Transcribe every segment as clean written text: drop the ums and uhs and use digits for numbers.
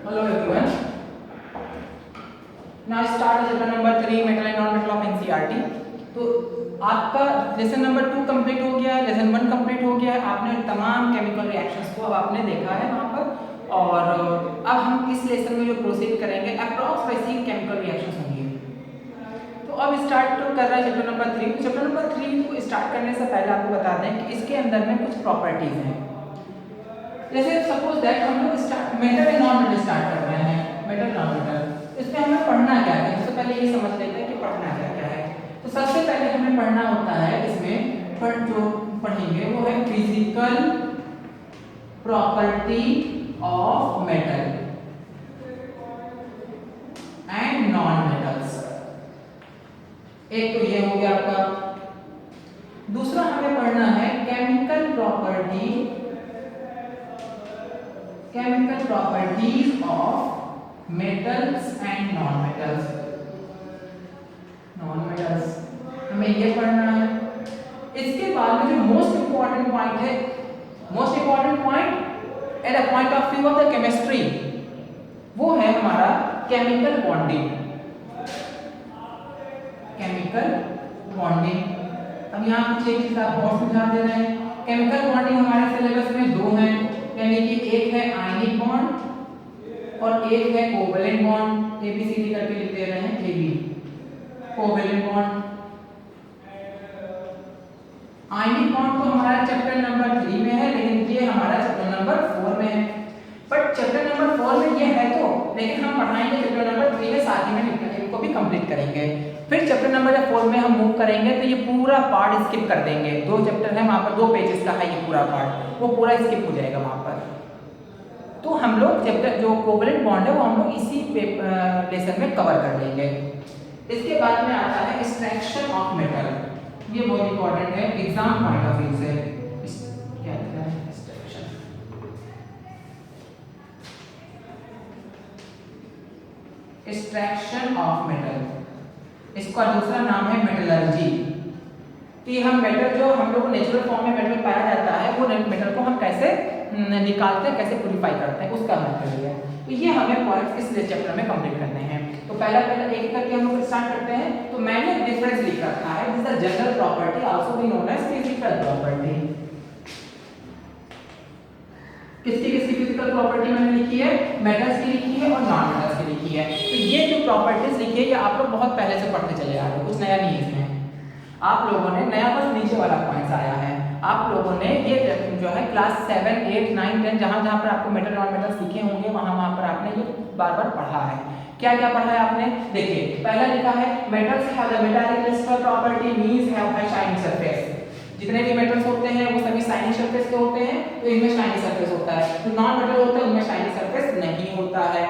Hello everyone. Now start chapter number 3 metal and non-metal of NCERT. तो आपका lesson number 2 complete हो गया है, लेसन 1 कंप्लीट हो गया है। आपने तमाम केमिकल रिएक्शंस को अब आपने देखा है वहाँ पर, और अब हम इस लेसन में जो प्रोसीड करेंगे अप्रॉक्स वैसी केमिकल रिएक्शंस होंगी। तो अब स्टार्ट तो कर रहा है चैप्टर नंबर 3। चैप्टर नंबर 3 को स्टार्ट करने से पहले आपको बता दें कि इसके अंदर में कुछ प्रॉपर्टीज हैं। जैसे सपोज दैट हम लोग start metal and non metal start कर रहे हैं, मेटल नॉन मेटल। इसमें हमें पढ़ना क्या है, सबसे पहले ये समझ लेते हैं कि पढ़ना क्या क्या है। तो सबसे पहले हमें पढ़ना होता है, इसमें जो पढ़ेंगे वो है physical property of metal and non metals. एक तो ये हो गया आपका। दूसरा हमें पढ़ना है chemical properties of metals and non metals. हमें ये पढ़ना है। इसके बाद में जो मोस्ट इंपॉर्टेंट पॉइंट है, most important point at the point of view of the chemistry, वो है हमारा केमिकल बॉन्डिंग। अब यहाँ कुछ एक चीज आप और समझा दे रहे हैं। केमिकल बॉन्डिंग हमारे सिलेबस में दो हैं, यानी कि एक है आयनिक बॉन्ड और एक है कोवैलेंट बॉन्ड। एबीसीडी करके लिख दे रहे हैं, केबी कोवैलेंट बॉन्ड। आयनिक बॉन्ड तो हमारा चैप्टर नंबर 3 में है, लेकिन ये हमारा चैप्टर नंबर 4 में है। बट चैप्टर नंबर 4 में ये है तो, लेकिन हम पढ़ाएंगे चैप्टर नंबर 3 में, साथ ही में इनको भी कंप्लीट करेंगे। फिर चैप्टर नंबर 4 में हम मूव करेंगे तो ये पूरा पार्ट स्किप कर देंगे। 2 चैप्टर है वहाँ पर, 2 पेजेस का है ये पूरा पार्ट, वो पूरा स्किप हो जाएगा वहाँ पर। तो हम लोग चैप्टर जो कोवैलेंट बॉन्ड है वो हम लोग इसी लेसन में कवर कर लेंगे। इसके बाद में आता है एक्सट्रैक्शन ऑफ मेटल। ये बहुत इंपॉर्टेंट है एग्जाम पॉइंट ऑफ व्यू से। क्या है एक्सट्रैक्शन ऑफ मेटल, इसका दूसरा नाम है मेटलर्जी। कि हम मेटल जो हम लोग नेचुरल फॉर्म में मेटल पाया जाता है, वो मेटल को हम कैसे निकालते हैं, कैसे प्यूरिफाई करते हैं, उसका मेथड है। तो ये हमें पॉइंट्स इस चैप्टर में कंप्लीट करने हैं। तो पहला एक करके हम लोग स्टार्ट करते हैं। तो मैंने डिफरेंस लिख रखा है, this is general property also be known as physical property. किसकी फिजिकल प्रॉपर्टी मैंने लिखी है, मेटल्स की लिखी है और नॉन मेटल्स की लिखी है। तो ये जो प्रॉपर्टीज लिखी है ये आप लोग बहुत पहले से पढ़ते चले आ रहे हो, कुछ नया नहीं है इसमें। आप लोगों ने नया बस नीचे वाला पॉइंट्स आया है। आप लोगों ने ये जो है क्लास 7, 8, 9, 10 जहां जहां पर आपको मेटल नॉन मेटल्स लिखे होंगे वहां पर आपने ये बार बार पढ़ा है। क्या क्या पढ़ा है आपने, देखिए पहला लिखा है metals have the metallic crystal property means have high shining surface. जितने भी मेटल्स होते हैं वो सभी शाइनिंग सरफेस के होते हैं, तो इनमें शाइनिंग सरफेस होता है। तो नॉन मेटल होते हैं उनमें शाइनिंग सरफेस नहीं होता है।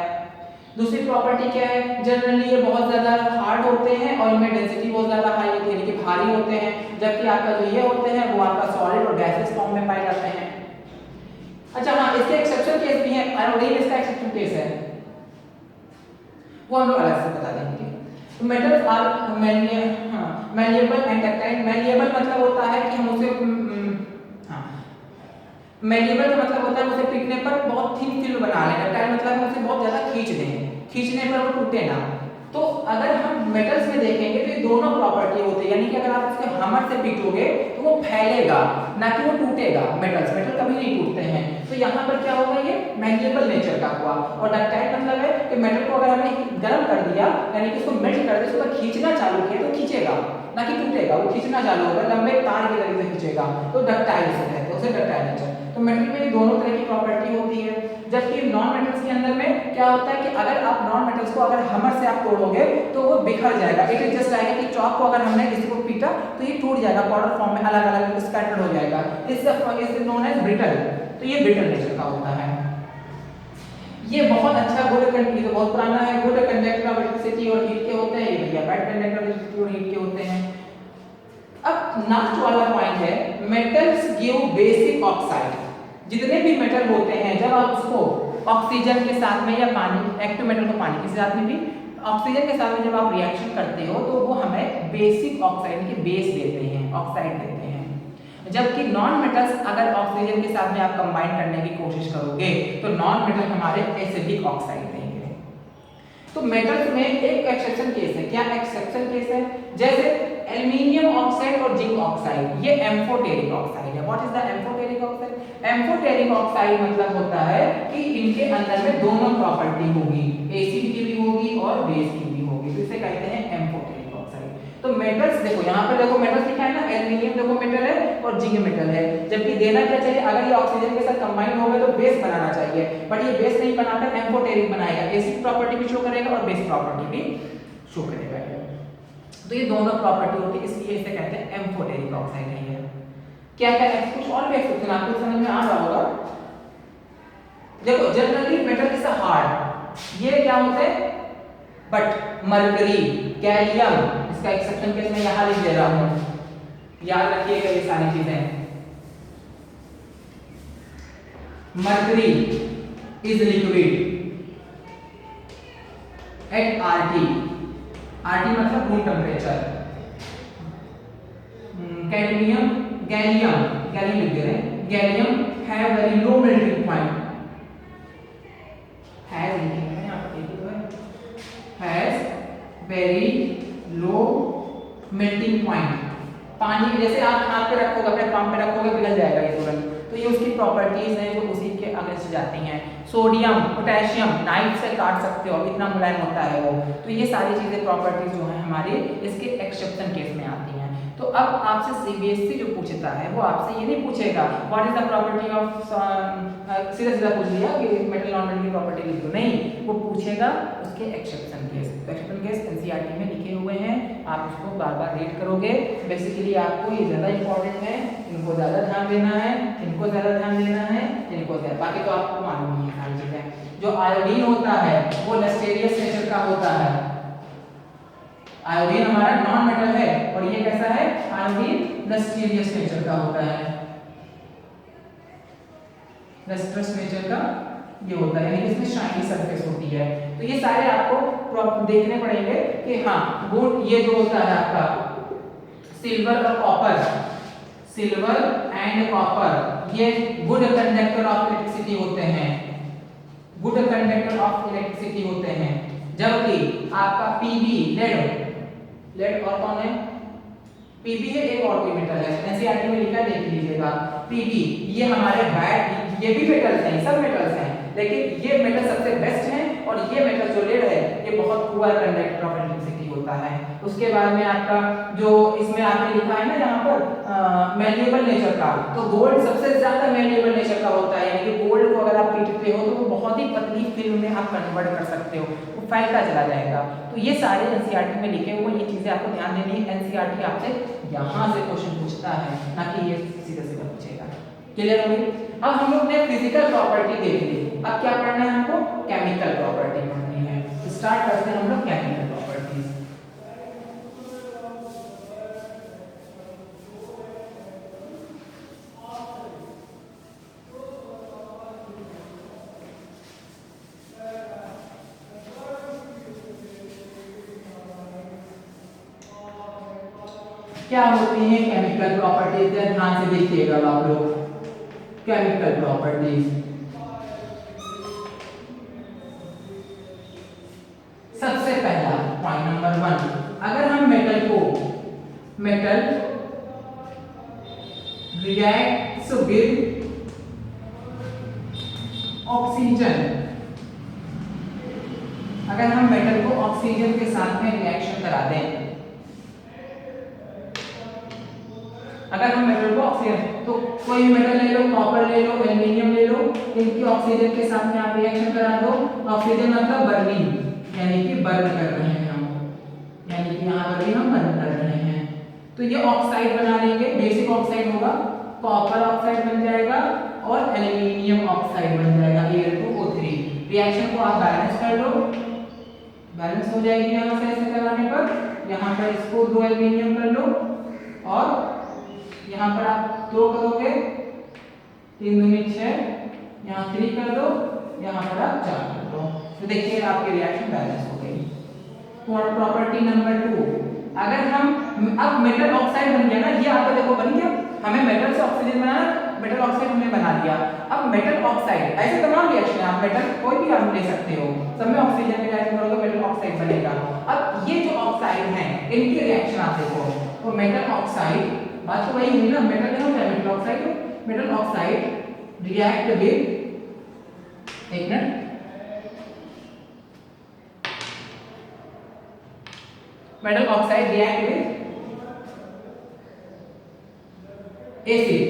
दूसरी प्रॉपर्टी क्या है, जनरली ये बहुत ज्यादा हार्ड होते हैं और इनमें डेंसिटी बहुत ज्यादा हाई होती है, यानी कि भारी होते हैं। जबकि आपका जो ये होते हैं वो आपका सॉलिड और गैसियस फॉर्म में पाए जाते हैं। अच्छा हाँ, इसके एक्सेप्शन केस भी है, आयोडीन इसका एक्सेप्शन केस है, वो हम लोग अलग से बता देंगे। तो metals are malleable and ductile. Malleable मतलब होता है कि हम उसे मैलिएबल का मतलब होता है उसे पीटने पर बहुत थिन फिल्म बना लें। डक्टाइल मतलब है उसे बहुत ज्यादा खींच दें, खींचने पर वो टूटे ना। तो अगर हम मेटल्स में देखेंगे तो ये दोनों प्रॉपर्टी होती है, यानी कि अगर आप उसके हैमर से पीटोगे तो वो फैलेगा, ना कि वो टूटेगा। मेटल कभी नहीं टूटते हैं। तो यहाँ पर क्या होगा, ये मैलिएबल नेचर का हुआ। और डक्टाइल मतलब है कि मेटल को अगर हमने गर्म कर दिया, यानी कि उसको मेल्ट कर दिया, उसको खींचना चालू किया तो खींचेगा, ना कि टूटेगा। वो खींचना चालू होगा, लंबे तार की तरह से खींचेगा, तो डक्टाइल से कहते हैं, उसे डक्टाइल नेचर। तो मेटल में दोनों तरह की प्रॉपर्टी होती है। जबकि नॉन मेटल्स के अंदर में क्या होता है कि अगर आप नॉन मेटल्स को अगर हैमर से आप तोड़ोगे तो वो बिखर जाएगा। इट इज जस्ट लाइक कि चॉक को अगर हमने किसी को पीटा तो ये टूट जाएगा, पाउडर फॉर्म में अलग अलग स्कैटर्ड हो जाएगा। इस नोन एज ब्रिटल। तो ये ब्रिटल नेचर का होता है। ये बहुत अच्छा गुड कंडक्टर, बहुत पुराना है। गुड कंडक्टर ऑफ इलेक्ट्रिसिटी और हीट के होते हैं, ये भैया बैड कंडक्टर ऑफ इलेक्ट्रिसिटी और हीट के होते हैं। अब लास्ट वाला पॉइंट है मेटल्स गिव बेसिक ऑक्साइड। जितने भी मेटल होते हैं जब आप उसको ऑक्सीजन के साथ में या पानी, एक्टिव मेटल को पानी के साथ में भी ऑक्सीजन के साथ में जब आप रिएक्शन करते हो तो वो हमें बेसिक ऑक्साइड की बेस देते हैं, ऑक्साइड देते हैं। जबकि नॉन मेटल्स अगर ऑक्सीजन के साथ में आप कंबाइन करने की कोशिश करोगे तो नॉन मेटल हमारे एसिडिक ऑक्साइड देंगे। तो मेटल्स में एक एक्सेप्शन केस है। क्या एक्सेप्शन केस है? जैसे एल्युमिनियम ऑक्साइड और जिंक ऑक्साइड, ये एम्फोटेरिक ऑक्साइड है। What is the amphoteric oxide? Amphoteric oxide मतलब होता है कि इनके अंदर में दोनों प्रॉपर्टी होगी, एसिड की भी होगी और बेस की भी होगी, तो इसे कहते हैं एम्फोटेरिक ऑक्साइड। तो मेटल्स देखो, यहाँ पे देखो मेटल्स लिखा है ना, एल्युमिनियम देखो मेटल है और जिंक मेटल है, जबकि देना क्या चाहिए? अगर ये ऑक्सीजन के साथ कंबाइन हो गए तो बेस बनाना चाहिए, बट ये बेस नहीं बनाकर एम्फोटेरिक बनाएगा, एसिड प्रॉपर्टी भी शो करेगा और बेस प्रॉपर्टी भी शो करेगा। तो ये दोनों प्रॉपर्टी होती है, इसलिए इसे कहते हैं एम्फोटेरिक ऑक्साइड है। ये क्या क्या है? कुछ और भी एक्सेप्शन आपको समझ में आ रहा होगा। देखो जनरली मेटल इज हार्ड, ये क्या होते हैं? बट मरकरी, गैलियम, इसका एक्सेप्शन केस मैं यहां लिख दे रहा हूं, याद रखिएगा ये सारी चीजें। Mercury is liquid at RT, RT मतलब room temperature. Cadmium, gallium, gallium लिख दे रहे हैं, gallium have very low melting point, has यहां पर लिख दो है, has very low melting point. पानी जैसे आप हाथ पे रखोगे, अपने पाम पे रखोगे, पिघल जाएगा ये तुरंत, तो ये उसकी प्रॉपर्टीज हैं जो उसी के अगेंस्ट जाती हैं। सोडियम, पोटेशियम नाइफ से काट सकते हो, इतना मुलायम होता है वो। तो ये सारी चीजें प्रॉपर्टीज जो हैं हमारी इसके एक्सेप्शन केस में आती हैं। तो अब आपसे CBSE जो पूछता है वो आपसे ये नहीं पूछेगा what is the property of, सीधा सीधा पूछ लिया कि मेटल नॉन मेटल की प्रॉपर्टी लिख दो, नहीं, वो पूछेगा उसके exception case. Exception case NCERT में लिखे हुए हैं, आप उसको बार बार रीड करोगे। बेसिकली आपको ये ज्यादा इंपॉर्टेंट है, इनको ज्यादा ध्यान देना है, इनको ज्यादा ध्यान देना है, इनको ज्यादा, बाकी तो आपको मालूम ही है सारी चीजें। जो आयोडीन होता है वो लस्टेरियस नेचर का होता है, आयोडीन हमारा नॉन मेटल है और ये कैसा है? आयोडीन लस्टेरियस नेचर का होता है, लस्ट्रस नेचर का ये होता है, यानी इसमें शाइनी सरफेस होती है। तो ये सारे आपको देखने पड़ेंगे कि हाँ गुड, ये जो होता है आपका सिल्वर और कॉपर, सिल्वर एंड कॉपर ये गुड कंडक्टर ऑफ इलेक्ट्रिसिटी होते हैं, गुड कंडक्टर ऑफ इलेक्ट्रिसिटी होते हैं। जबकि आपका Pb लेड, लेड और कौन है? Pb है, एक और कोई मेटल है, NCERT में लिखा है, देख लीजिएगा। Pb ये हमारे बैड, ये भी मेटल्स हैं, सब मेटल्स हैं, लेकिन ये मेटल सबसे बेस्ट है और ये मेटल जो लेड है ये बहुत पुअर कंडक्टर ऑफ इलेक्ट्रिसिटी होता है। उसके बाद में आपका जो इसमें आपने लिखा है ना यहाँ पर मैल्येबल नेचर का, तो गोल्ड सबसे ज्यादा मैल्येबल नेचर का होता है, यानी कि गोल्ड को अगर आप पीटते हो तो वो बहुत ही पतली फिल्म में आप कन्वर्ट कर सकते हो, वो फैलता चला जाएगा। तो ये सारे NCERT में लिखे हुए ये चीजें आपको ध्यान देनी है। NCERT आपसे यहाँ से क्वेश्चन पूछता है, ना कि ये सीधा सीधा पूछेगा। क्लियर हो गई? अब हम लोग ने फिजिकल प्रॉपर्टी देख ली, अब क्या पढ़ना है हमको? केमिकल प्रॉपर्टी पढ़नी है। स्टार्ट करते हैं हम लोग केमिकल प्रॉपर्टीज। क्या होती है केमिकल प्रॉपर्टीज? ध्यान से देखिएगा आप लोग। केमिकल प्रॉपर्टीज, सबसे पहला पॉइंट नंबर 1, अगर हम मेटल को, मेटल रिएक्ट्स विद ऑक्सीजन, अगर हम मेटल को ऑक्सीजन के साथ में रिएक्शन करा दें, अगर हम मेटल को ऑक्सीजन, तो कोई मेटल ले लो, कॉपर ले लो, एल्युमिनियम ले लो, इनकी ऑक्सीजन के साथ में आप रिएक्शन करा दो। ऑक्सीजन मतलब बर्निंग, यानी कि बर्न कर रहे हैं हम, यानी कि यहाँ पर भी हम बर्न कर रहे हैं, तो ये ऑक्साइड बना लेंगे। बेसिक ऑक्साइड होगा, कॉपर ऑक्साइड बन जाएगा और एल्युमिनियम ऑक्साइड बन जाएगा, Al2O3। रिएक्शन को आप बैलेंस कर लो, बैलेंस हो जाएगी यहाँ से ऐसे कराने पर। यहाँ पर इसको 2 एल्युमिनियम कर लो और यहाँ पर आप 2 करोगे, 3 दूनी 6, यहाँ 3 कर दो, यहाँ पर आप 4 कर दो, तो देखिए आपकी रिएक्शन बैलेंस हो गई। और प्रॉपर्टी नंबर 2, अगर हम, अब मेटल ऑक्साइड बन गया ना, ये आपका देखो बन गया, हमें मेटल से ऑक्सीजन बनाना, मेटल ऑक्साइड हमने बना लिया। अब मेटल ऑक्साइड, ऐसे तमाम रिएक्शन आप मेटल कोई भी आप ले सकते हो, सब में ऑक्सीजन में रिएक्शन करोगे मेटल ऑक्साइड बनेगा। अब ये जो ऑक्साइड हैं इनकी रिएक्शन आप देखो, तो मेटल ऑक्साइड, बात तो वही हुई ना, मेटल क्या होता है, मेटल ऑक्साइड रिएक्ट विद, एक minute, metal oxide react with acid.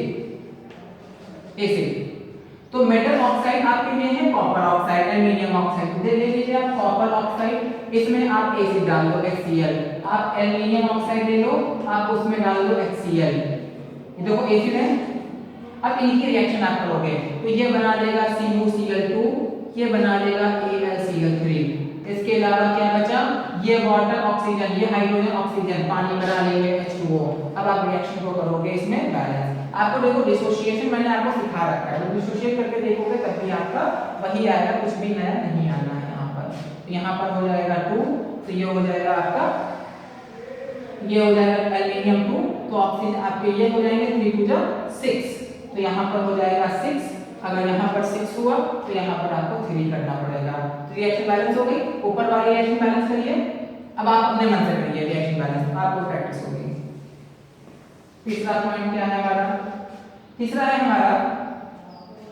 तो मेटल ऑक्साइड आपके लिए है कॉपर ऑक्साइड, एल्युमिनियम ऑक्साइड, ले लीजिए आप कॉपर ऑक्साइड, इसमें आप एसिड डाल दो HCl, आप एल्युमिनियम ऑक्साइड ले लो, आप उसमें डाल दो HCl, ये देखो एसिड है। अब इनकी रिएक्शन आप करोगे तो ये बना देगा CuCl2, ये बना देगा AlCl3। इसके अलावा क्या बचा, ये वाटर ऑक्सीजन, ये हाइड्रोजन ऑक्सीजन, पानी बना लेंगे H2O। अब आप रिएक्शन को करोगे इसमें बैलेंस। आपको देखो डिसोसिएशन मैंने आपको सिखा रखा है, तो डिसोसिएट करके देखोगे तब भी आपका वही आएगा, कुछ भी नया नहीं आना है यहाँ पर। तो यहाँ पर हो जाएगा 2, तो ये हो जाएगा आपका, ये हो जाएगा एल्युमिनियम 2, तो ऑक्सीजन आपके ये हो जाएंगे 3 2 6, तो यहाँ पर हो जाएगा 6। अगर यहाँ पर 6 हुआ तो यहाँ पर आपको 3 करना पड़ेगा। रिएक्शन बैलेंस हो गई, ऊपर वाली रिएक्शन बैलेंस करिए। अब आप अपने मन से करिए रिएक्शन बैलेंस, आपको प्रैक्टिस होगी। तीसरा पॉइंट क्या है हमारा, तीसरा है हमारा,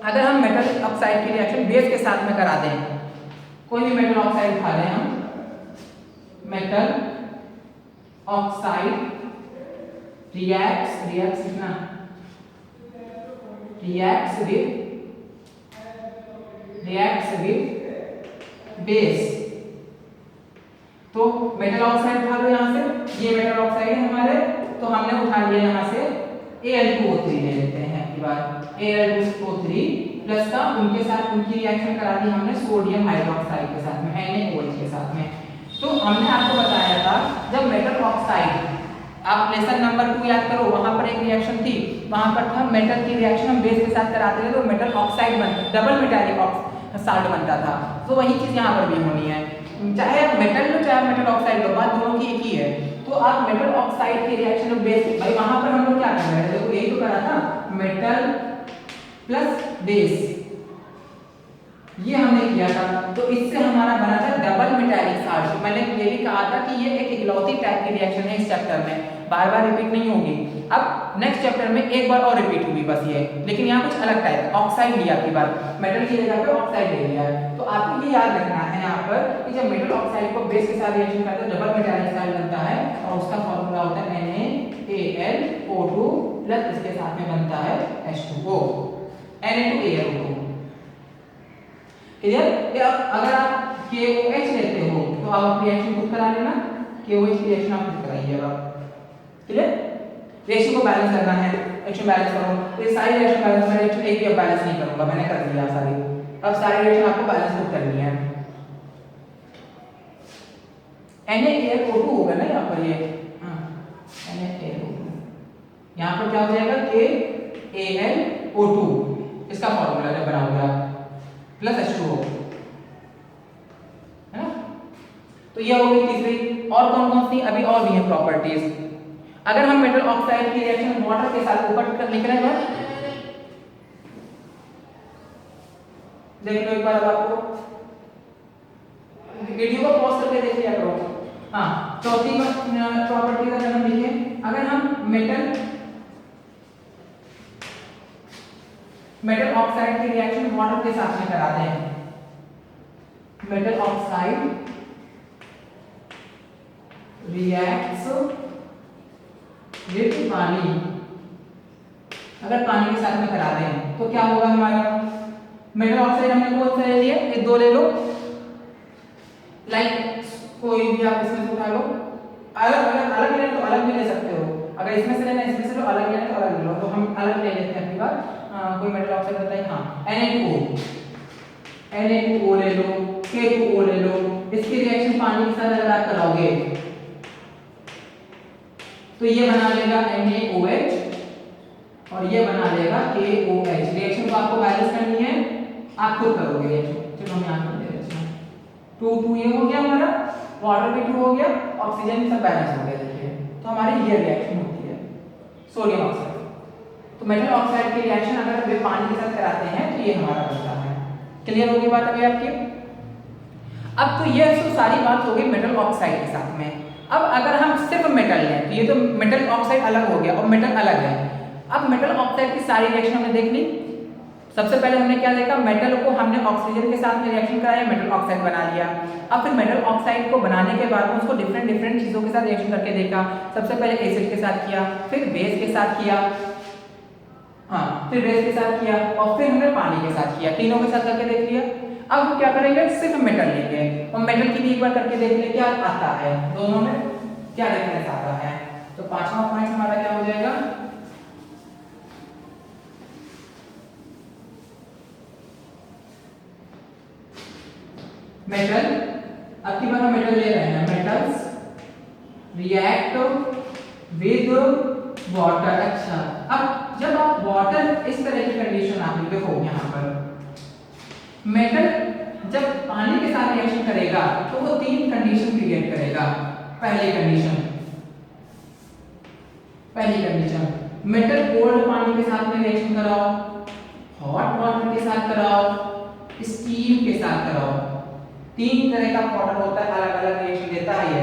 अगर हम मेटल ऑक्साइड की रिएक्शन बेस के साथ में करा दें, कोई भी मेटल ऑक्साइड उठा लें हम, metal oxide reacts with base, तो मेटल ऑक्साइड उठा लो यहाँ से, ये मेटल ऑक्साइड है हमारे, तो हमने उठा लिया यहाँ से Al2O3 ले लेते हैं एक बार, Al2O3 प्लस का उनके साथ उनकी रिएक्शन करा दी हमने सोडियम हाइड्रोक्साइड के साथ में, NaOH के साथ में। तो हमने आपको बताया था जब मेटल ऑक्साइड, आप लेसन नंबर 2 याद करो, वहां पर एक रिएक्शन थी, वहां पर था मेटल की रिएक्शन हम बेस के साथ कराते थे तो मेटल ऑक्साइड बनता, डबल मेटालिक साल्ट बनता था। तो वही चीज यहाँ पर भी होनी है, चाहे आप मेटल लो चाहे मेटल ऑक्साइड लो, बात दोनों की एक ही है। तो आप मेटल ऑक्साइड की रिएक्शन बेस, भाई वहां पर हम लोग क्या कर रहे थे, देखो यही तो करा था, मेटल प्लस बेस, ये हमने किया था, तो इससे हमारा बना था डबल मेटालिक साल्ट। मैंने ये भी कहा था कि ये एक इकलौती टाइप की रिएक्शन है इस चैप्टर में, बार बार रिपीट नहीं होगी। अब नेक्स्ट चैप्टर में एक बार और रिपीट होगी बस ये, लेकिन यहाँ कुछ अलग टाइप, ऑक्साइड लिया आपकी बार, मेटल की जगह पे ऑक्साइड ले लिया है। तो आपको ये याद रखना है यहाँ पर कि जब मेटल ऑक्साइड को बेस के साथ रिएक्शन करते हैं डबल मेटालिक साल्ट बनता है, और उसका फॉर्मूला होता है NaAlO2 प्लस इसके साथ में बनता है H2O, Na2AlO2। क्लियर? अगर आप KOH लेते हो तो आप रिएक्शन खुद करा लेना, KOH की रिएक्शन आप खुद कराइए। अब क्लियर? रिएक्शन को बैलेंस करना है, रिएक्शन बैलेंस करो, ये सारी रिएक्शन बैलेंस, मैं रिएक्शन एक भी अब बैलेंस नहीं करूंगा, मैंने कर दिया सारी। अब सारी रिएक्शन आपको बैलेंस खुद करनी है। NaAlO2 होगा ना यहाँ पर, ये NaAlO2, यहाँ पर क्या हो जाएगा KAlO2, इसका फॉर्मूला जब बना हुआ प्लस H2O, है ना। तो ये हो गई तीसरी। और कौन कौन सी, अभी और भी है प्रॉपर्टीज। अगर हम मेटल ऑक्साइड की रिएक्शन वाटर के साथ ऊपर कर लिख रहे हैं, देख लो एक बार, अब आपको वीडियो को पॉज करके देख लिया करो। हाँ, चौथी प्रॉपर्टी का जन्म लिखिए। अगर हम मेटल ऑक्साइड की रिएक्शन वाटर के साथ में करा दें, मेटल ऑक्साइड रिएक्ट्स विद पानी, अगर पानी के साथ में करा दें तो क्या होगा हमारा, मेटल ऑक्साइड हमने कौन सा ले लिया, ये दो ले लो, लाइक कोई भी आप इसमें से उठा लो, अलग लेना तो अलग भी ले सकते हो, अगर इसमें से लेना इसमें से लो, अलग लेना तो अलग ले लो। तो हम अलग ले लेते हैं अपनी बार, कोई मेटल ऑक्साइड होता है, हाँ Na2O ले लो, K2O ले लो, इसकी रिएक्शन पानी के साथ अगर आप कराओगे तो ये बना लेगा NaOH और ये बना लेगा KOH। रिएक्शन को आपको बैलेंस करनी है, आप खुद करोगे रिएक्शन। चलो हम यहाँ कर दे रहे हैं, 2 ये हो गया हमारा, वाटर भी 2 हो गया, ऑक्सीजन सब बैलेंस हो गया। देखिए तो हमारी ये रिएक्शन होती है सोडियम ऑक्साइड। तो मेटल ऑक्साइड की रिएक्शन अगर वे पानी के साथ कराते हैं तो ये हमारा बनता है। क्लियर होगी बात अभी आपकी? अब तो ये तो सारी बात हो गई मेटल ऑक्साइड के साथ में। अब अगर हम सिर्फ मेटल लें तो ये तो मेटल ऑक्साइड अलग हो गया और मेटल अलग है। अब मेटल ऑक्साइड की सारी रिएक्शन हमने देख ली। सबसे पहले हमने क्या देखा, मेटल को हमने ऑक्सीजन के साथ में रिएक्शन कराया, मेटल ऑक्साइड बना लिया। अब फिर मेटल ऑक्साइड को बनाने के बाद में उसको डिफरेंट चीज़ों के साथ रिएक्शन करके देखा। सबसे पहले एसिड के साथ किया, फिर बेस के साथ किया, हाँ फिर बेस के साथ किया और फिर हमने पानी के साथ किया। तीनों के साथ करके देख लिया। अब हम क्या करेंगे, सिर्फ मेटल लेंगे और मेटल की भी एक बार करके देख ले क्या आता है, दोनों में क्या डिफरेंस आता है। तो पांचवा पॉइंट हमारा क्या हो जाएगा, मेटल। अब की बार हम मेटल ले रहे हैं, मेटल्स रिएक्ट विद वाटर। अच्छा, अब जब आप वाटर इस तरह की कंडीशन आप देखो यहाँ पर, मेटल जब पानी के साथ रिएक्शन करेगा तो वो तीन कंडीशन क्रिएट करेगा। पहली कंडीशन मेटल कोल्ड पानी के साथ में रिएक्शन कराओ, हॉट वाटर के साथ कराओ, स्टीम के साथ कराओ। तीन तरह का वाटर होता है, अलग अलग रिएक्शन देता है ये।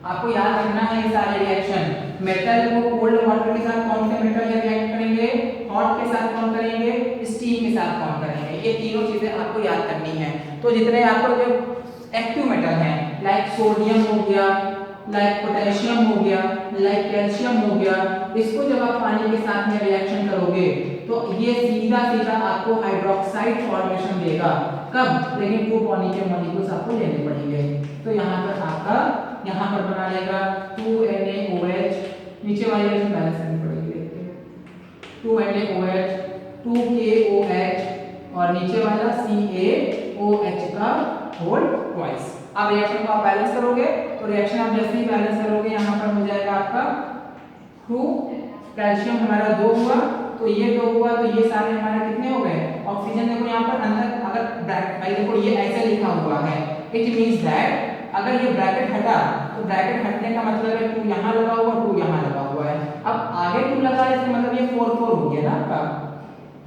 आपको याद रखना है ये सारे रिएक्शन। मेटल को कोल्ड वाटर के साथ कौन से मेटल रिएक्ट करेंगे, हॉट के साथ कौन करेंगे, स्टीम के साथ कौन करेंगे, ये तीनों चीजें आपको याद करनी है। तो जितने आपको जो एक्टिव मेटल हैं, लाइक सोडियम हो गया, लाइक पोटेशियम हो गया, लाइक कैल्शियम हो गया, इसको जब आप पानी के साथ में रिएक्शन करोगे तो ये सीधा आपको हाइड्रोक्साइड फॉर्मेशन देगा। कब? लेकिन 2 पानी के मॉलिक्यूल्स आपको लेने पड़ेंगे। तो यहाँ पर आपका यहाँ पर बना लेगा 2NaOH, नीचे वाली रिएक्शन बैलेंस करनी पड़ेगी, 2NaOH 2KOH और नीचे वाला CaOH का होल ट्वाइस। अब रिएक्शन को आप बैलेंस करोगे तो रिएक्शन आप जैसे ही बैलेंस करोगे यहाँ पर हो जाएगा आपका 2 कैल्शियम हमारा 2 हुआ, तो ये 2 हुआ, तो ये सारे हमारे कितने हो गए, ऑक्सीजन। देखो यहाँ पर अंदर अगर ब्रैकेट, देखो ये ऐसे लिखा हुआ है, इट मींस दैट अगर ये ब्रैकेट हटा तो ब्रैकेट हटने का मतलब है 2 यहाँ लगा हुआ, 2 यहाँ लगा हुआ है। अब आगे 2 लगा है, इसका मतलब ये 4 हो गया ना आपका,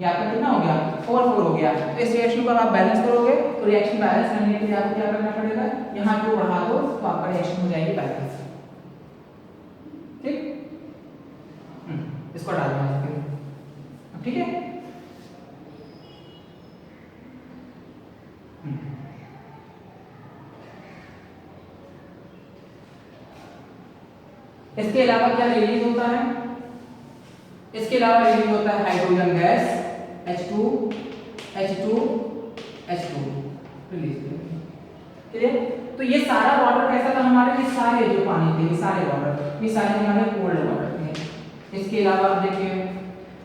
यहाँ पर कितना हो गया, 4 हो गया। तो इस रिएक्शन को आप बैलेंस करोगे तो रिएक्शन बैलेंस करने के लिए आपको क्या करना पड़ेगा, यहाँ 2 बढ़ा दो तो आपका रिएक्शन हो जाएगी बैलेंस। ठीक, इसको डाल दो, ठीक है। इसके अलावा क्या रिलीज होता है, इसके अलावा रिलीज होता है hydrogen gas H2 release. Clear? तो ये सारा वाटर कैसा था हमारे, ये सारे जो पानी थे, ये सारे वाटर, ये सारे हमारे कोल्ड वाटर थे। इसके अलावा देखिए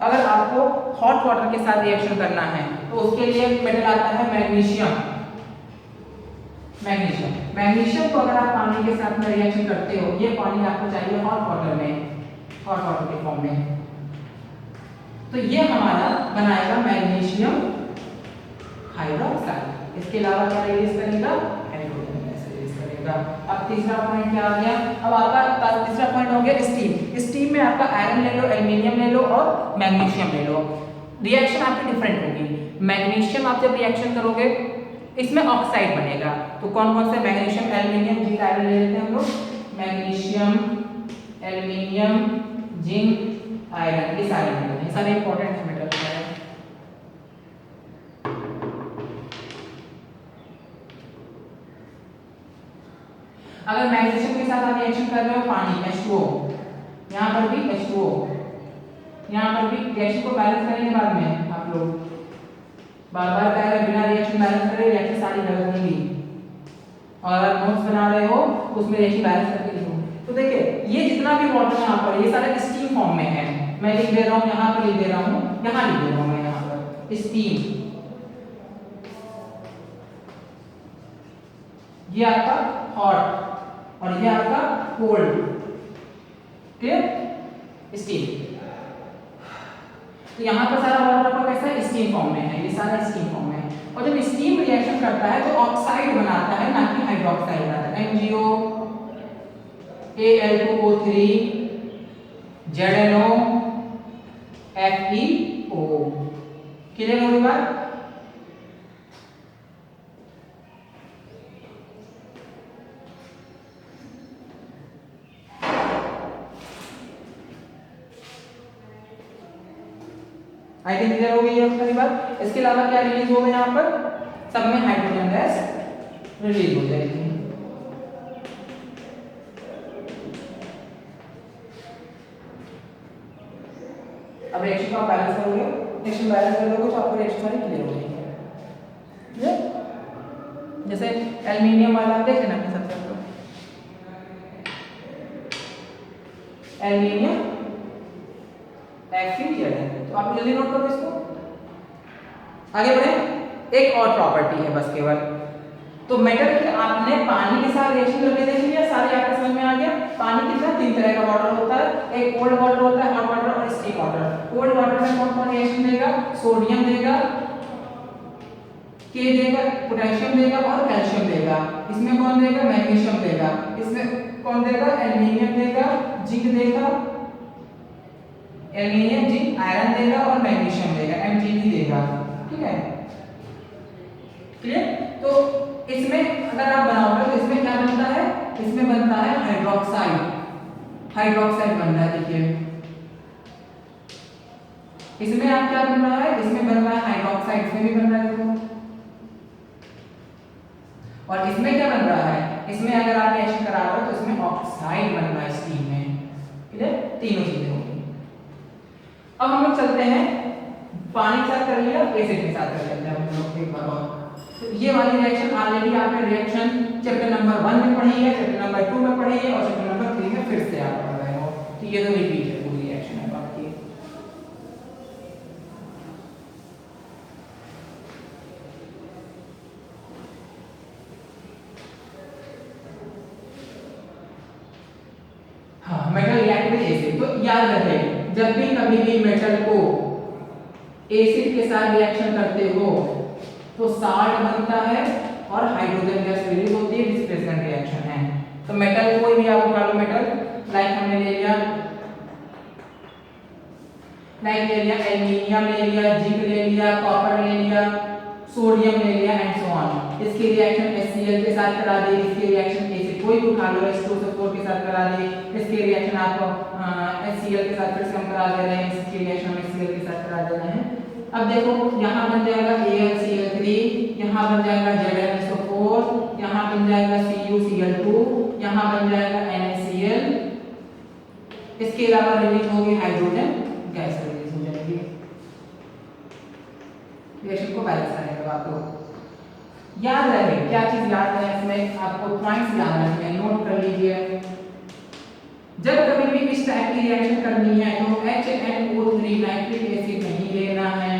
अगर आपको हॉट वाटर के साथ रिएक्शन करना है तो उसके लिए मेटल आता है मैग्नीशियम। मैग्नीशियम को अगर आप पानी के साथ में रिएक्शन करते हो, ये पानी आपको चाहिए हॉट वाटर में, हॉट वाटर के फॉर्म में, तो ये हमारा बनाएगा मैग्नीशियम हाइड्रोक्साइड। इसके अलावा क्या रिलीज करेगा, हाइड्रोजन गैस रिलीज करेगा। अब तीसरा पॉइंट क्या आ गया, अब आपका तीसरा पॉइंट हो गया स्टीम। स्टीम में आपका आयरन ले लो, एल्युमिनियम ले लो और मैग्नीशियम ले लो। रिएक्शन आपकी डिफरेंट होगी। मैग्नीशियम आप जब रिएक्शन करोगे इसमें ऑक्साइड बनेगा, तो कौन कौन से, मैग्नीशियम, एल्युमिनियम, जिंक, आयरन ले लेते हैं हम लोग। मैग्नीशियम, एल्युमिनियम, जिंक, आयरन, ये सारे मेटल हैं, सारे इंपॉर्टेंट मेटल हैं। अगर मैग्नीशियम के साथ आप रिएक्शन कर रहे हो पानी H2O, यहाँ पर भी H2O, यहाँ पर भी रिएक्शन को बैलेंस करेंगे बाद में आप लोग, बार-बार कह रहे बिना रिएक्शन बैलेंस करे रिएक्शन सारी गलत नहीं हुई। और अगर नोट्स बना रहे हो उसमें रिएक्शन बैलेंस करके लिखो। तो देखिए ये जितना भी वाटर यहाँ पर ये सारा स्टीम फॉर्म में है, मैं लिख दे रहा हूँ, यहाँ पर लिख दे रहा हूँ, यहाँ लिख दे रहा हूँ मैं, यहाँ पर स्टीम, ये आपका हॉट और ये आपका कोल्ड। क्लियर? स्टीम। तो यहाँ पर सारा वाटर आपका कैसा है, स्टीम फॉर्म में है, ये सारा स्टीम फॉर्म में है। और जब स्टीम रिएक्शन करता है तो ऑक्साइड बनाता है, ना कि हाइड्रोक्साइड बनाता है। MgO, Al2O3, ZnO, FeO। Clear होगी बात? आई थिंक क्लियर हो गई है आपकी बात। इसके अलावा क्या रिलीज होगा यहाँ पर, सब में हाइड्रोजन गैस रिलीज हो जाएगी। अब रिएक्शन को आप बैलेंस करोगे, रिएक्शन बैलेंस कर लोगे तो आपको रिएक्शन सारी क्लियर हो जाएगी। जैसे एल्युमिनियम वाला आप देख लेना अपने सबसे एल्युमिनियम Fe, तो आप जल्दी नोट करो इसको। आगे बढ़े, एक और प्रॉपर्टी है बस केवल, तो मेटल के आपने पानी के साथ रिएक्शन करके देख लिया, सारे आपके समझ में आ गया। पानी कितना तीन तरह का वाटर होता है, एक कोल्ड वाटर होता है, हॉट वाटर और स्टीम वाटर। कोल्ड वाटर में कौन कौन रिएक्शन देगा, सोडियम देगा, के देगा, पोटेशियम देगा और कैल्शियम देगा। इसमें कौन देगा, मैग्नीशियम देगा। इसमें कौन देगा, एल्युमिनियम देगा, जिंक देगा, एल्युमिनियम, जिंक, आयरन देगा और मैग्नीशियम देगा, Mgb देगा। ठीक है, क्लियर? तो इसमें अगर आप बनाओगे तो इसमें क्या बनता है, इसमें बनता है हाइड्रोक्साइड, हाइड्रोक्साइड बन रहा है। देखिए इसमें आप क्या बन रहा है, इसमें बन रहा है हाइड्रोक्साइड, इसमें भी बन रहा है देखो। और इसमें क्या बन रहा है, इसमें अगर आप रिएक्शन करा रहे हो तो इसमें ऑक्साइड बन रहा है स्टीम में। क्लियर? तीनों चीजें होंगी। अब हम लोग चलते हैं, पानी के साथ कर लिया, एसिड के साथ कर लेते हैं हम लोग एक बार और। तो ये वाली रिएक्शन ऑलरेडी आपने रिएक्शन चैप्टर नंबर 1 में पढ़ी है, चैप्टर नंबर 2 में पढ़ी है और चैप्टर नंबर 3 में फिर से आप पढ़ रहे हो। तो ये तो रिपीट है पूरी रिएक्शन है आपकी। हाँ, मेटल रिएक्ट विद एसिड। तो याद रहे, जब भी कभी भी मेटल को एसिड के साथ रिएक्शन करते हो तो साल्ट बनता है और हाइड्रोजन गैस रिलीज होती है, डिस्प्लेसमेंट रिएक्शन है। तो मेटल कोई भी आप उठा लो मेटल, लाइक हमने ले लिया, एल्युमिनियम ले लिया, जिंक ले लिया, कॉपर ले लिया, सोडियम ले लिया एंड सो ऑन। इसकी रिएक्शन HCl के साथ करा दी, इसकी रिएक्शन एसिड कोई भी उठा लो H2SO4 के साथ करा दी, इसकी रिएक्शन आप HCl के साथ फिर से हम करा दे रहे हैं, इसकी रिएक्शन हम HCl के साथ करा दे रहे हैं। अब देखो यहाँ बन जाएगा AlCl3, यहाँ बन जाएगा ZnSO4, यहाँ बन जाएगा CuCl2, यहाँ बन जाएगा NaCl। इसके अलावा रिलीज होगी हाइड्रोजन गैस रिलीज हो जाएगी। रिएक्शन को बैलेंस करने के बाद तो याद रहे, क्या चीज याद है इसमें, आपको पॉइंट्स याद रखने हैं, नोट कर लीजिए। जब कभी भी इस टाइप की रिएक्शन करनी है तो HNO3 नाइट्रिक एसिड नहीं लेना है।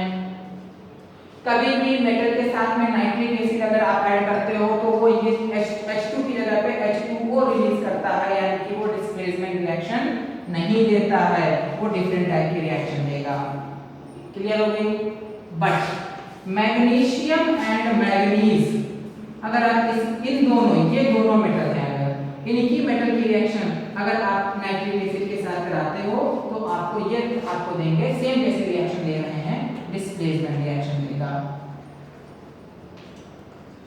कभी भी मेटल के साथ में नाइट्रिक एसिड अगर आप ऐड करते हो तो वो ये H2 की जगह पे H2O रिलीज करता है, यानी कि वो डिस्प्लेसमेंट रिएक्शन नहीं देता है, वो डिफरेंट टाइप की रिएक्शन देगा। क्लियर हो गई? बट मैग्नीशियम एंड मैग्नीज, अगर आप इन दोनों, ये दोनों मेटल हैं, अगर इनकी मेटल की रिएक्शन अगर आप नाइट्रिक एसिड के साथ कराते हो तो आपको ये आपको देंगे सेम जैसे रिएक्शन दे रहे हैं, डिस्प्लेसमेंट रिएक्शन देगा।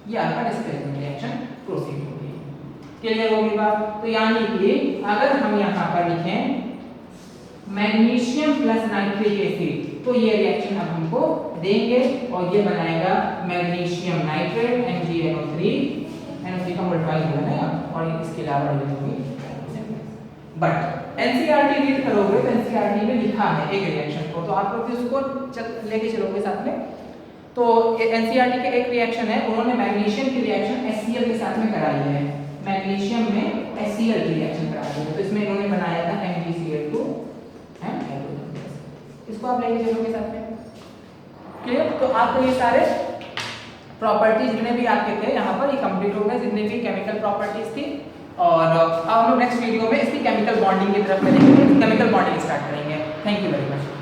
ये आपका डिस्प्लेसमेंट रिएक्शन प्रोसीड होगी। क्लियर होगी बात? तो यानी कि अगर हम यहाँ पर लिखें मैग्नीशियम प्लस नाइट्रिक एसिड तो ये रिएक्शन अब हमको देंगे और ये बनाएगा मैग्नीशियम नाइट्रेट MgNO3, NO3 का मल्टीप्लाई होगा ना, और इसके अलावा रिलीज होगी। बट एनसीईआरटी रीड करोगे तो एनसीईआरटी में लिखा है एक रिएक्शन को, तो आप लोग उसको लेके चलोगे साथ में। तो एनसीईआरटी के एक रिएक्शन है, उन्होंने मैग्नीशियम की रिएक्शन HCl के साथ में कराई है, मैग्नीशियम में HCl की रिएक्शन कराई है, तो इसमें इन्होंने बनाया था MgCl2 है, इसको आप लेके चलोगे साथ में। क्लियर? तो आपको ये सारे प्रॉपर्टी जितने भी आपके थे यहाँ पर ये कंप्लीट हो गए, जितने भी केमिकल प्रॉपर्टीज थी। और अब हम लोग नेक्स्ट वीडियो में इसकी केमिकल बॉन्डिंग की तरफ करेंगे, केमिकल बॉन्डिंग स्टार्ट करेंगे। Thank you very much.